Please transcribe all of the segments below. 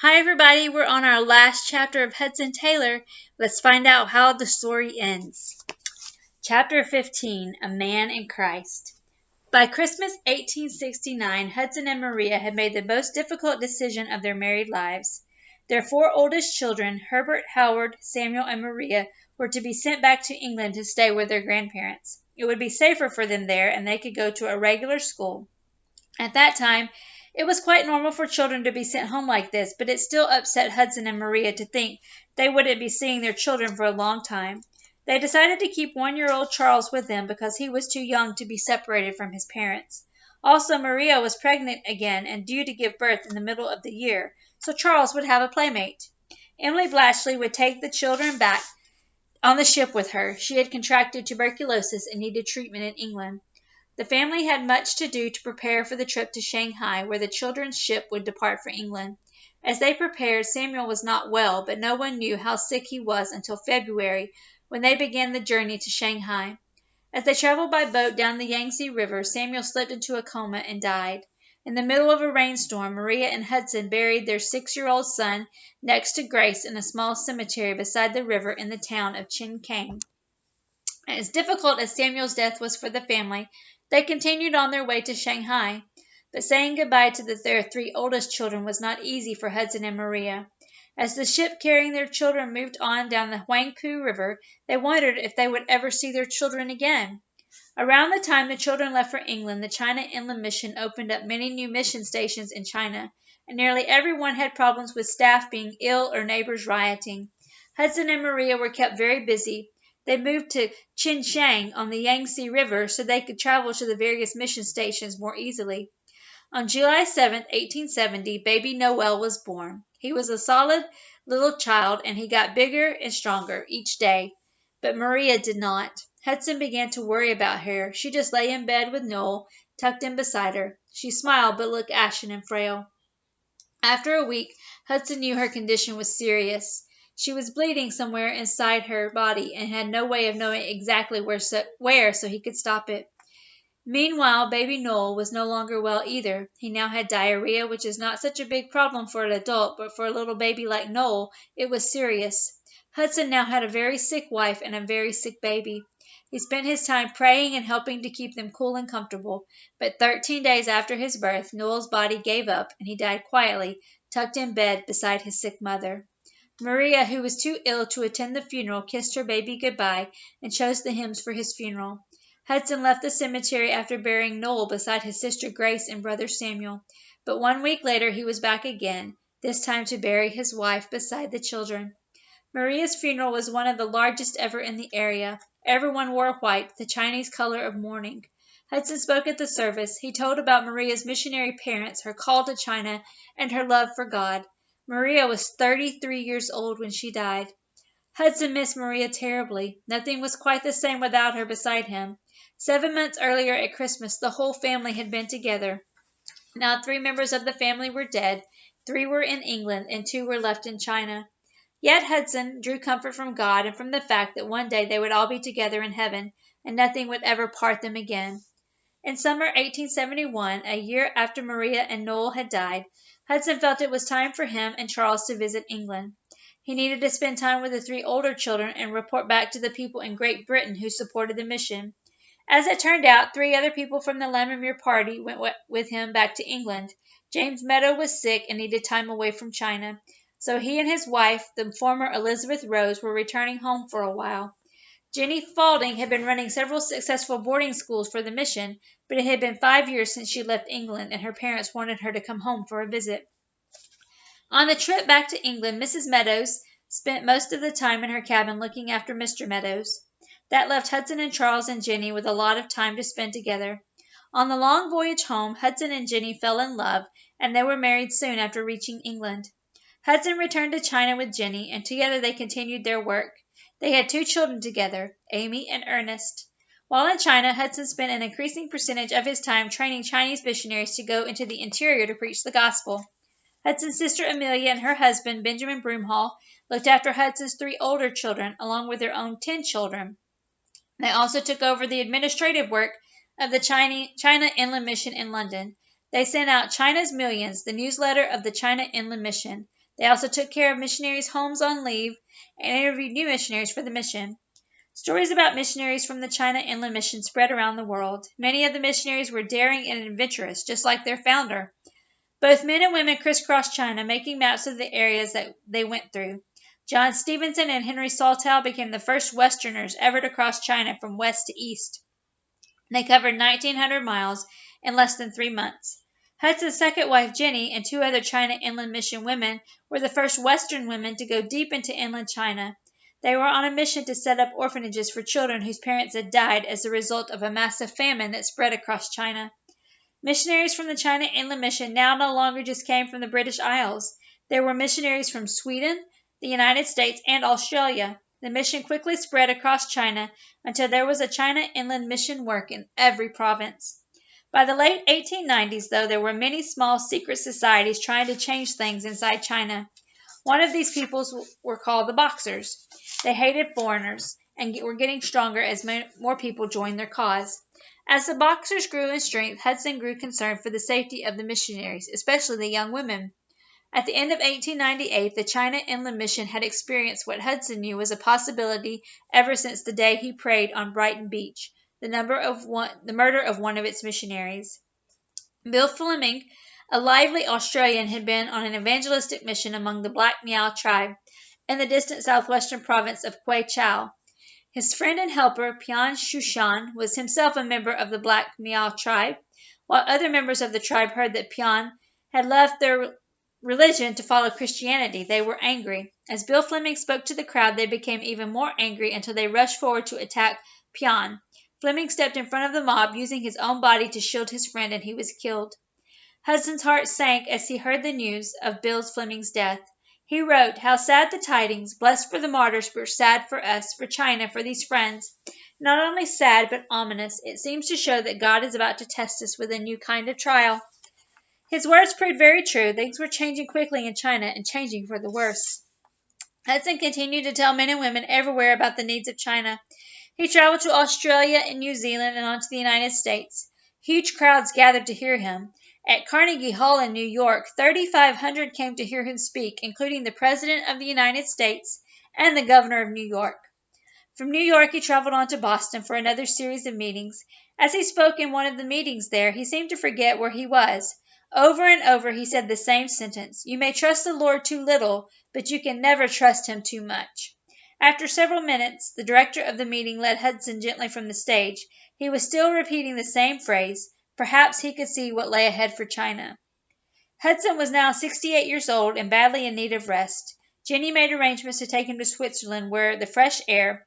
Hi, everybody. We're on our last chapter of Hudson Taylor. Let's find out how the story ends. Chapter 15 A Man in Christ. By Christmas 1869, Hudson and Maria had made the most difficult decision of their married lives. Their four oldest children, Herbert, Howard, Samuel, and Maria, were to be sent back to England to stay with their grandparents. It would be safer for them there, and they could go to a regular school. At that time, it was quite normal for children to be sent home like this, but it still upset Hudson and Maria to think they wouldn't be seeing their children for a long time. They decided to keep 1-year-old Charles with them because he was too young to be separated from his parents. Also, Maria was pregnant again and due to give birth in the middle of the year, so Charles would have a playmate. Emily Blatchley would take the children back on the ship with her. She had contracted tuberculosis and needed treatment in England. The family had much to do to prepare for the trip to Shanghai, where the children's ship would depart for England. As they prepared, Samuel was not well, but no one knew how sick he was until February, when they began the journey to Shanghai. As they traveled by boat down the Yangtze River, Samuel slipped into a coma and died. In the middle of a rainstorm, Maria and Hudson buried their 6-year-old son next to Grace in a small cemetery beside the river in the town of Chenkang. As difficult as Samuel's death was for the family, they continued on their way to Shanghai. But saying goodbye to their 3 oldest children was not easy for Hudson and Maria. As the ship carrying their children moved on down the Huangpu River, they wondered if they would ever see their children again. Around the time the children left for England, the China Inland Mission opened up many new mission stations in China, and nearly everyone had problems with staff being ill or neighbors rioting. Hudson and Maria were kept very busy. They moved to Qinshan on the Yangtze River so they could travel to the various mission stations more easily. On July 7, 1870, baby Noel was born. He was a solid little child, and he got bigger and stronger each day. But Maria did not. Hudson began to worry about her. She just lay in bed with Noel, tucked in beside her. She smiled, but looked ashen and frail. After a week, Hudson knew her condition was serious. She was bleeding somewhere inside her body and had no way of knowing exactly where so he could stop it. Meanwhile, baby Noel was no longer well either. He now had diarrhea, which is not such a big problem for an adult, but for a little baby like Noel, it was serious. Hudson now had a very sick wife and a very sick baby. He spent his time praying and helping to keep them cool and comfortable, but 13 days after his birth, Noel's body gave up and he died quietly, tucked in bed beside his sick mother. Maria, who was too ill to attend the funeral, kissed her baby goodbye and chose the hymns for his funeral. Hudson left the cemetery after burying Noel beside his sister Grace and brother Samuel, but 1 week later he was back again, this time to bury his wife beside the children. Maria's funeral was one of the largest ever in the area. Everyone wore white, the Chinese color of mourning. Hudson spoke at the service. He told about Maria's missionary parents, her call to China, and her love for God. Maria was 33 years old when she died. Hudson missed Maria terribly. Nothing was quite the same without her beside him. 7 months earlier at Christmas, the whole family had been together. Now 3 members of the family were dead, 3 were in England, and 2 were left in China. Yet Hudson drew comfort from God and from the fact that one day they would all be together in heaven, and nothing would ever part them again. In summer 1871, a year after Maria and Noel had died, Hudson felt it was time for him and Charles to visit England. He needed to spend time with the 3 older children and report back to the people in Great Britain who supported the mission. As it turned out, 3 other people from the Lammermuir party went with him back to England. James Meadow was sick and needed time away from China, so he and his wife, the former Elizabeth Rose, were returning home for a while. Jenny Faulding had been running several successful boarding schools for the mission, but it had been 5 years since she left England, and her parents wanted her to come home for a visit. On the trip back to England, Mrs. Meadows spent most of the time in her cabin looking after Mr. Meadows. That left Hudson and Charles and Jenny with a lot of time to spend together. On the long voyage home, Hudson and Jenny fell in love, and they were married soon after reaching England. Hudson returned to China with Jenny, and together they continued their work. They had 2 children together, Amy and Ernest. While in China, Hudson spent an increasing percentage of his time training Chinese missionaries to go into the interior to preach the gospel. Hudson's sister Amelia and her husband, Benjamin Broomhall, looked after Hudson's 3 older children, along with their own 10 children. They also took over the administrative work of the China Inland Mission in London. They sent out China's Millions, the newsletter of the China Inland Mission. They also took care of missionaries' homes on leave and interviewed new missionaries for the mission. Stories about missionaries from the China Inland Mission spread around the world. Many of the missionaries were daring and adventurous, just like their founder. Both men and women crisscrossed China, making maps of the areas that they went through. John Stevenson and Henry Saltow became the first Westerners ever to cross China from west to east. They covered 1,900 miles in less than 3 months. Hudson's second wife, Jenny, and two other China Inland Mission women were the first Western women to go deep into inland China. They were on a mission to set up orphanages for children whose parents had died as a result of a massive famine that spread across China. Missionaries from the China Inland Mission now no longer just came from the British Isles. There were missionaries from Sweden, the United States, and Australia. The mission quickly spread across China until there was a China Inland Mission work in every province. By the late 1890s, though, there were many small secret societies trying to change things inside China. One of these peoples were called the Boxers. They hated foreigners and were getting stronger as more people joined their cause. As the Boxers grew in strength, Hudson grew concerned for the safety of the missionaries, especially the young women. At the end of 1898, the China Inland Mission had experienced what Hudson knew was a possibility ever since the day he prayed on Brighton Beach, the murder of one of its missionaries. Bill Fleming, a lively Australian, had been on an evangelistic mission among the Black Miao tribe in the distant southwestern province of Kwei Chow. His friend and helper, Pian Shushan, was himself a member of the Black Miao tribe. While other members of the tribe heard that Pian had left their religion to follow Christianity, they were angry. As Bill Fleming spoke to the crowd, they became even more angry until they rushed forward to attack Pian. Fleming stepped in front of the mob, using his own body to shield his friend, and he was killed. Hudson's heart sank as he heard the news of Bill Fleming's death. He wrote, "How sad the tidings, blessed for the martyrs, but sad for us, for China, for these friends. Not only sad, but ominous. It seems to show that God is about to test us with a new kind of trial." His words proved very true. Things were changing quickly in China, and changing for the worse. Hudson continued to tell men and women everywhere about the needs of China. He traveled to Australia and New Zealand and on to the United States. Huge crowds gathered to hear him. At Carnegie Hall in New York, 3,500 came to hear him speak, including the President of the United States and the Governor of New York. From New York, he traveled on to Boston for another series of meetings. As he spoke in one of the meetings there, he seemed to forget where he was. Over and over, he said the same sentence: "You may trust the Lord too little, but you can never trust him too much." After several minutes, the director of the meeting led Hudson gently from the stage. He was still repeating the same phrase. Perhaps he could see what lay ahead for China. Hudson was now 68 years old and badly in need of rest. Jenny made arrangements to take him to Switzerland, where the fresh air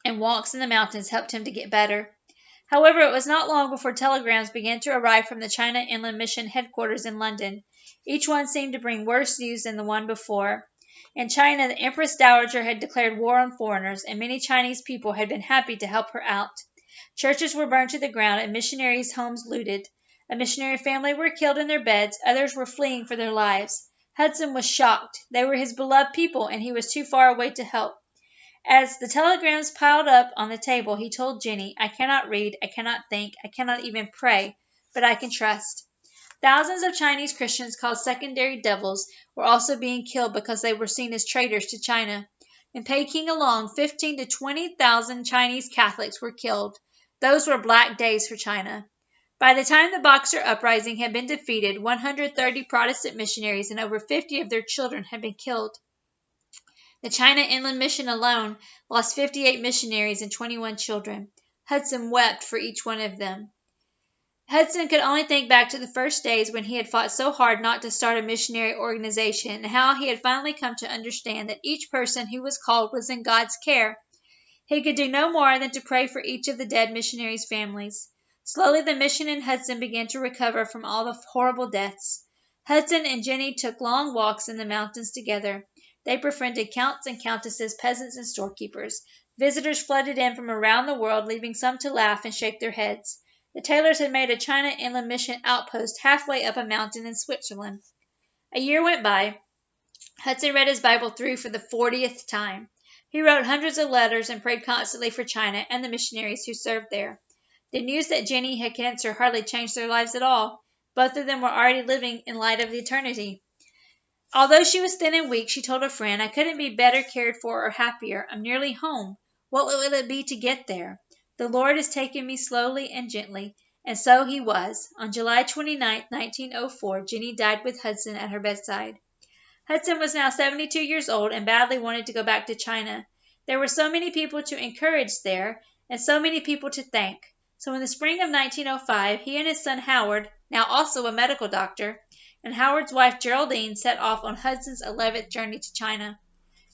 and walks in the mountains helped him to get better. However, it was not long before telegrams began to arrive from the China Inland Mission headquarters in London. Each one seemed to bring worse news than the one before. In China, the Empress Dowager had declared war on foreigners, and many Chinese people had been happy to help her out. Churches were burned to the ground and missionaries' homes looted. A missionary family were killed in their beds, others were fleeing for their lives. Hudson was shocked. They were his beloved people, and he was too far away to help. As the telegrams piled up on the table, he told Jenny, "I cannot read, I cannot think, I cannot even pray, but I can trust." Thousands of Chinese Christians, called secondary devils, were also being killed because they were seen as traitors to China. In Peking alone, 15 to 20,000 Chinese Catholics were killed. Those were black days for China. By the time the Boxer uprising had been defeated, 130 Protestant missionaries and over 50 of their children had been killed. The China Inland Mission alone lost 58 missionaries and 21 children. Hudson wept for each one of them. Hudson could only think back to the first days when he had fought so hard not to start a missionary organization, and how he had finally come to understand that each person who was called was in God's care. He could do no more than to pray for each of the dead missionaries' families. Slowly the mission in Hudson began to recover from all the horrible deaths. Hudson and Jenny took long walks in the mountains together. They befriended counts and countesses, peasants and storekeepers. Visitors flooded in from around the world, leaving some to laugh and shake their heads. The Taylors had made a China Inland Mission outpost halfway up a mountain in Switzerland. A year went by. Hudson read his Bible through for the 40th time. He wrote hundreds of letters and prayed constantly for China and the missionaries who served there. The news that Jenny had cancer hardly changed their lives at all. Both of them were already living in light of eternity. Although she was thin and weak, she told a friend, I couldn't be better cared for or happier. I'm nearly home. What will it be to get there? The Lord is taking me slowly and gently. And so he was. On July 29, 1904, Jenny died with Hudson at her bedside. Hudson was now 72 years old and badly wanted to go back to China. There were so many people to encourage there and so many people to thank. So in the spring of 1905, he and his son Howard, now also a medical doctor, and Howard's wife Geraldine set off on Hudson's 11th journey to China.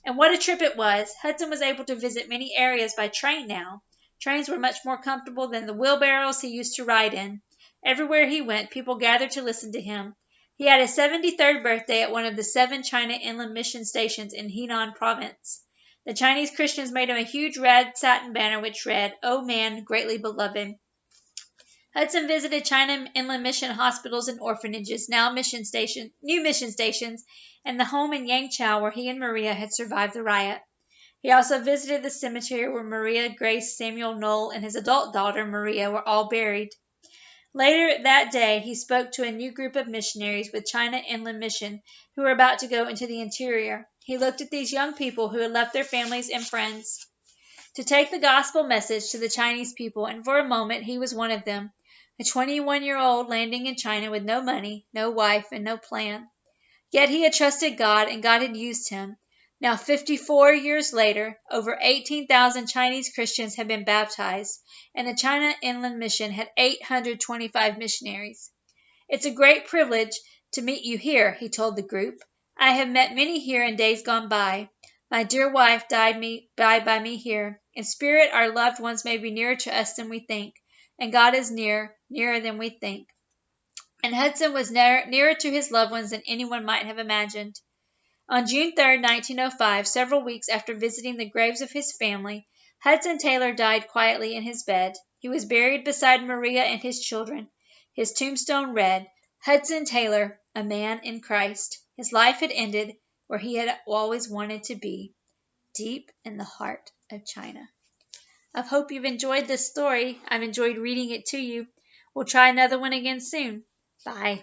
And what a trip it was! Hudson was able to visit many areas by train now. Trains were much more comfortable than the wheelbarrows he used to ride in. Everywhere he went, people gathered to listen to him. He had his 73rd birthday at one of the 7 China inland mission stations in Henan province. The Chinese Christians made him a huge red satin banner which read, "O man, greatly beloved." Hudson visited China inland mission hospitals and orphanages, new mission stations, and the home in Yangzhou where he and Maria had survived the riot. He also visited the cemetery where Maria, Grace, Samuel Knoll, and his adult daughter Maria were all buried. Later that day, he spoke to a new group of missionaries with China Inland Mission who were about to go into the interior. He looked at these young people who had left their families and friends to take the gospel message to the Chinese people, and for a moment he was one of them, a 21-year-old landing in China with no money, no wife, and no plan. Yet he had trusted God, and God had used him. Now, 54 years later, over 18,000 Chinese Christians have been baptized, and the China Inland Mission had 825 missionaries. It's a great privilege to meet you here, he told the group. I have met many here in days gone by. My dear wife died by me here. In spirit, our loved ones may be nearer to us than we think, and God is nearer than we think. And Hudson was nearer to his loved ones than anyone might have imagined. On June 3, 1905, several weeks after visiting the graves of his family, Hudson Taylor died quietly in his bed. He was buried beside Maria and his children. His tombstone read, Hudson Taylor, a man in Christ. His life had ended where he had always wanted to be, deep in the heart of China. I hope you've enjoyed this story. I've enjoyed reading it to you. We'll try another one again soon. Bye.